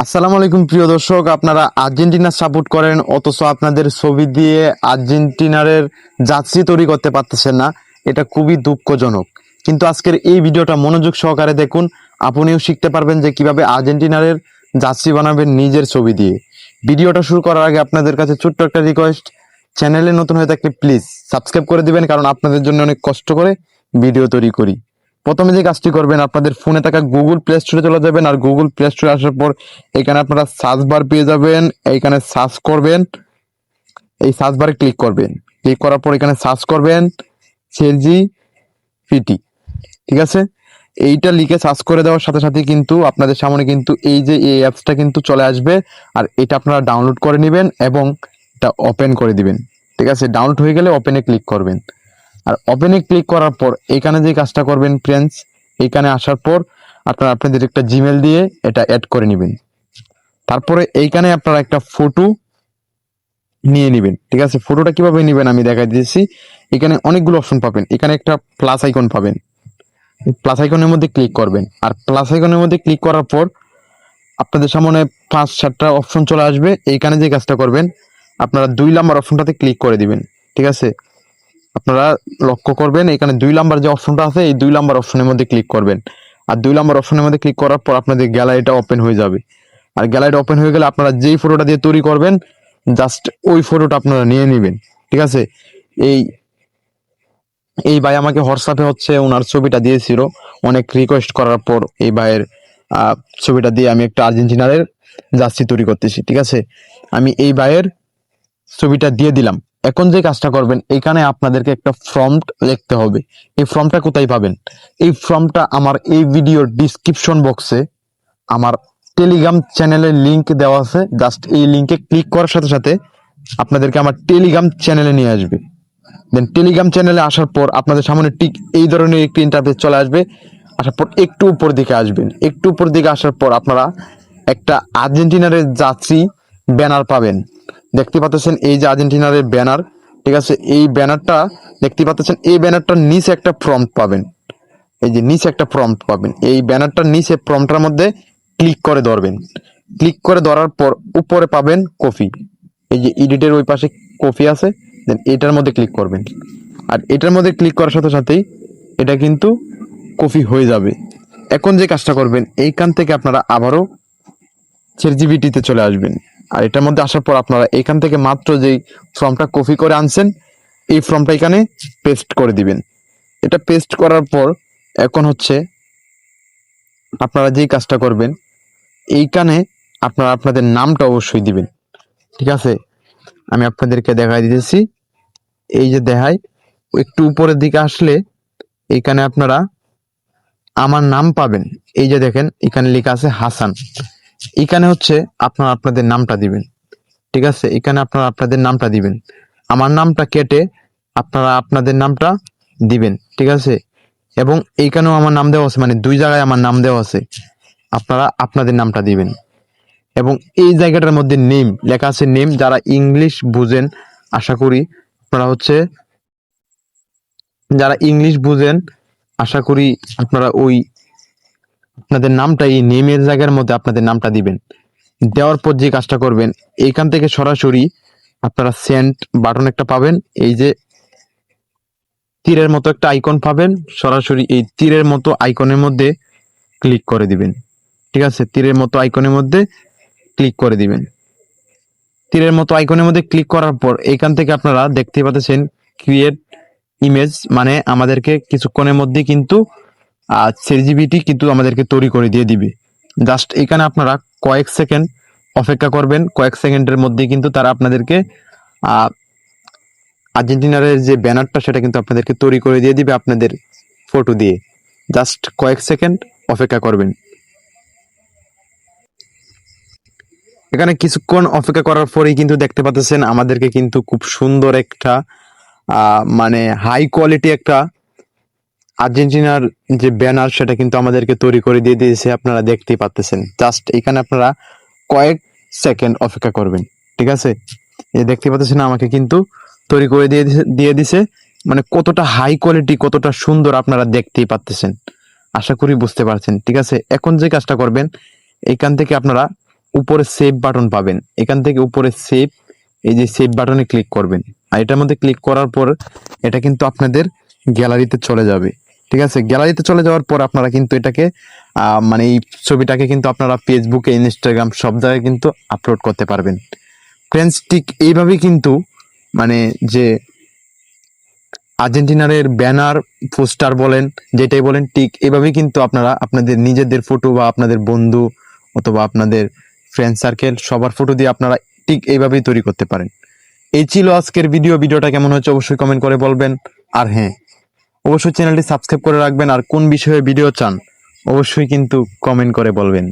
আসসালামু আলাইকুম প্রিয় দর্শক, আপনারা আর্জেন্টিনা সাপোর্ট করেন অথচ আপনাদের ছবি দিয়ে আর্জেন্টিনার জার্সি তৈরি করতে পারতেছেন না। এটা খুবই দুঃখজনক। কিন্তু আজকের এই ভিডিওটা মনোযোগ সহকারে দেখুন, আপনিও শিখতে পারবেন যে কিভাবে আর্জেন্টিনার জার্সি বানাবেন নিজের ছবি দিয়ে। ভিডিওটা শুরু করার আগে আপনাদের কাছে ছোট্ট একটা রিকোয়েস্ট, চ্যানেলে নতুন হয়ে থাকলে প্লিজ সাবস্ক্রাইব করে দিবেন, কারণ আপনাদের জন্য অনেক কষ্ট করে ভিডিও তৈরি করি। প্রথমে যে কাজটি করবেন, আপনাদের ফোনে থাকা গুগল প্লে স্টোরে চলে যাবেন, আর গুগল প্লে স্টোরে আসার পর এখানে আপনারা সার্চ বার পেয়ে যাবেন। এইখানে সার্চ করবেন, এই সার্চ বারে ক্লিক করবেন। ক্লিক করার পর এখানে সার্চ করবেন সেলজি পিটি, ঠিক আছে? এইটা লিখে সার্চ করে দেওয়ার সাথে সাথে কিন্তু আপনাদের সামনে কিন্তু এই যে এই অ্যাপসটা কিন্তু চলে আসবে, আর এটা আপনারা ডাউনলোড করে নেবেন এবং এটা ওপেন করে দিবেন। ঠিক আছে, ডাউনলোড হয়ে গেলে ওপেনে ক্লিক করবেন। আর ওপেনে ক্লিক করার পর এখানে যে কাজটা করবেন ফ্রেন্ডস, এখানে আসার পর আপনারা আপনাদের একটা জিমেল দিয়ে এটা অ্যাড করে নেবেন। তারপরে এইখানে আপনারা একটা ফটো নিয়ে নেবেন। ঠিক আছে, ফটোটা কিভাবে নেবেন আমি দেখাই দিয়েছি। এখানে অনেকগুলো অপশন পাবেন, এখানে একটা প্লাস আইকন পাবেন, প্লাস আইকনের মধ্যে ক্লিক করবেন। আর প্লাস আইকনের মধ্যে ক্লিক করার পর আপনাদের সামনে 5-7টা অপশন চলে আসবে। এইখানে যে কাজটা করবেন, আপনারা 2 নাম্বার অপশনটাতে ক্লিক করে দিবেন। ঠিক আছে, আপনারা লক্ষ্য করবেন এখানে 2 নাম্বার যে অপশনটা আছে, এই 2 নাম্বার অপশনের মধ্যে ক্লিক করবেন। আর 2 নাম্বার অপশনের মধ্যে ক্লিক করার পর আপনাদের গ্যালারিটা ওপেন হয়ে যাবে। আর গ্যালারিটা ওপেন হয়ে গেলে আপনারা যেই ফটোটা দিয়ে তৈরি করবেন, জাস্ট ওই ফটোটা আপনারা নিয়ে নেবেন। ঠিক আছে, এই এই ভাই আমাকে হোয়াটসঅ্যাপে ওনার ছবিটা দিয়েছিল, অনেক রিকোয়েস্ট করার পর এই ভাইয়ের ছবিটা দিয়ে আমি একটা আর্জেন্টিনারের জার্সি তৈরি করতেছি। ঠিক আছে, আমি এই ভাইয়ের ছবিটা দিয়ে দিলাম। এখন যে কাজটা করবেন, এখানে আপনাদেরকে একটা ফর্ম লিখতে হবে। এই ফর্মটা কোথায় পাবেন? এই ফর্মটা আমার এই ভিডিওর ডিসক্রিপশন বক্সে আমার টেলিগ্রাম চ্যানেলের লিংক দেওয়া আছে। জাস্ট এই লিংকে ক্লিক করার সাথে সাথে আপনাদেরকে আমার টেলিগ্রাম চ্যানেলে নিয়ে আসবে। দেন টেলিগ্রাম চ্যানেলে আসার পর আপনাদের সামনে ঠিক এই ধরনের একটি ইন্টারফেস চলে আসবে। আসার পর একটু উপর দিকে আসবেন, একটু উপর দিকে আসার পর আপনারা একটা আর্জেন্টিনারের জার্সি ব্যানার পাবেন। দেখতে পাচ্ছেন এই যে আর্জেন্টিনারের ব্যানার, ঠিক আছে? এই ব্যানারটা দেখতে পাচ্ছেন, এই ব্যানারটার নিচে একটা প্রম্পট পাবেন। এই যে নিচে একটা প্রম্পট পাবেন, এই ব্যানারটার নিচে প্রম্পটটার মধ্যে ক্লিক করে ধরবেন। ক্লিক করে ধরার পর উপরে পাবেন কপি, এই যে এডিটের ওই পাশে কপি আছে, দেন এটার মধ্যে ক্লিক করবেন। আর এটার মধ্যে ক্লিক করার সাথে সাথেই এটা কিন্তু কপি হয়ে যাবে। এখন যে কাজটা করবেন, এইখান থেকে আপনারা আবারও চ্যাটজিপিটিতে চলে আসবেন। আর এটার মধ্যে আসার পর আপনারা এখান থেকে মাত্র যেই ফর্মটা কপি করে আনছেন, এই ফর্মটা এখানে পেস্ট করে দিবেন। এটা পেস্ট করার পর এখন আপনারা যেই কাজটা করবেন, এইখানে আপনারা আপনাদের নামটা অবশ্যই দিবেন। ঠিক আছে, আমি আপনাদেরকে দেখাই দিতেছি। এই যে দেখাই, একটু উপরের দিকে আসলে এইখানে আপনারা আমার নাম পাবেন। এই যে দেখেন এখানে লেখা আছে হাসান। এখানে আপনারা আপনাদের নামটা দিবেন। ঠিক আছে, এখানে আপনারা আপনাদের নামটা দিবেন। আমার নামটা কেটে আপনারা আপনাদের নামটা দিবেন। ঠিক আছে, এবং এইখানেও আমার নাম দেওয়া আছে, মানে 2 জায়গায় আমার নাম দেওয়া আছে, আপনারা আপনাদের নামটা দিবেন। এবং এই জায়গাটার মধ্যে নেম লেখা আছে, নেম। যারা ইংলিশ বুঝেন, আশা করি আপনারা যারা ইংলিশ বুঝেন, আশা করি আপনারা ওই আপনাদের নামটা এই নেমের জায়গার মধ্যে আপনাদের নামটা দিবেন। দেওয়ার পর যে কাজটা করবেন, এইখান থেকে সরাসরি আপনারা সেন্ড বাটন একটা পাবেন। এই যে তীরের মতো একটা আইকন পাবেন, সরাসরি এই তীরের মতো আইকনের মধ্যে ক্লিক করে দিবেন। ঠিক আছে, তীরের মতো আইকনের মধ্যে ক্লিক করে দিবেন। তীরের মতো আইকনের মধ্যে ক্লিক করার পর এখান থেকে আপনারা দেখতে পাচ্ছেন ক্রিয়েট ইমেজ, মানে আমাদেরকে কিছুক্ষণের মধ্যে কিন্তু চ্যাটজিপিটি কিন্তু আমাদেরকে তৈরি করে দিয়ে দিবে। জাস্ট এখানে আপনারা কয়েক সেকেন্ড অপেক্ষা করবেন। কয়েক সেকেন্ডের মধ্যে কিন্তু তারা আপনাদেরকে আর্জেন্টিনার যে ব্যানারটা, সেটা কিন্তু আপনাদেরকে তৈরি করে দিয়ে দিবে আপনাদের ফটো দিয়ে। জাস্ট কয়েক সেকেন্ড অপেক্ষা করবেন। এখানে কিছুক্ষণ অপেক্ষা করার পরেই কিন্তু দেখতে পাচ্ছেন আমাদেরকে কিন্তু খুব সুন্দর একটা মানে হাই কোয়ালিটি একটা আর্জেন্টিনার যে ব্যানার, সেটা কিন্তু আমাদেরকে তৈরি করে দিয়ে দিয়েছে। আপনারা দেখতেই পাচ্ছেন। জাস্ট এখানে আপনারা কয়েক সেকেন্ড অপেক্ষা করবেন। ঠিক আছে, এই দেখতে পাচ্ছেন আমাকে কিন্তু তৈরি করে দিয়ে দিছে। মানে কতটা হাই কোয়ালিটি, কতটা সুন্দর আপনারা দেখতেই পাচ্ছেন। আশা করি বুঝতে পারছেন। ঠিক আছে, এখন যে কাজটা করবেন, এখান থেকে আপনারা উপরে সেভ বাটন পাবেন, এখান থেকে উপরে সেভ, এই যে সেভ বাটনে ক্লিক করবেন। আর এটার মধ্যে ক্লিক করার পর এটা কিন্তু আপনাদের গ্যালারিতে চলে যাবে। ঠিক আছে, গ্যালারিতে চলে যাওয়ার পর আপনারা কিন্তু এটাকে মানে এই ছবিটাকে কিন্তু আপনারা ফেসবুকে, ইনস্টাগ্রাম সব জায়গায় কিন্তু আপলোড করতে পারবেন। ফ্রেন্ডস, ঠিক এইভাবেই কিন্তু মানে যে আর্জেন্টিনার ব্যানার, পোস্টার বলেন, যেটাই বলেন, ঠিক এভাবেই কিন্তু আপনারা আপনাদের নিজেদের ফটো বা আপনাদের বন্ধু অথবা আপনাদের ফ্রেন্ড সার্কেল সবার ফটো দিয়ে আপনারা ঠিক এইভাবেই তৈরি করতে পারেন। এই ছিল আজকের ভিডিওটা কেমন হচ্ছে অবশ্যই কমেন্ট করে বলবেন। আর হ্যাঁ, অবশ্যই চ্যানেলটি সাবস্ক্রাইব করে রাখবেন। আর কোন বিষয়ে ভিডিও চান অবশ্যই কিন্তু কমেন্ট করে বলবেন।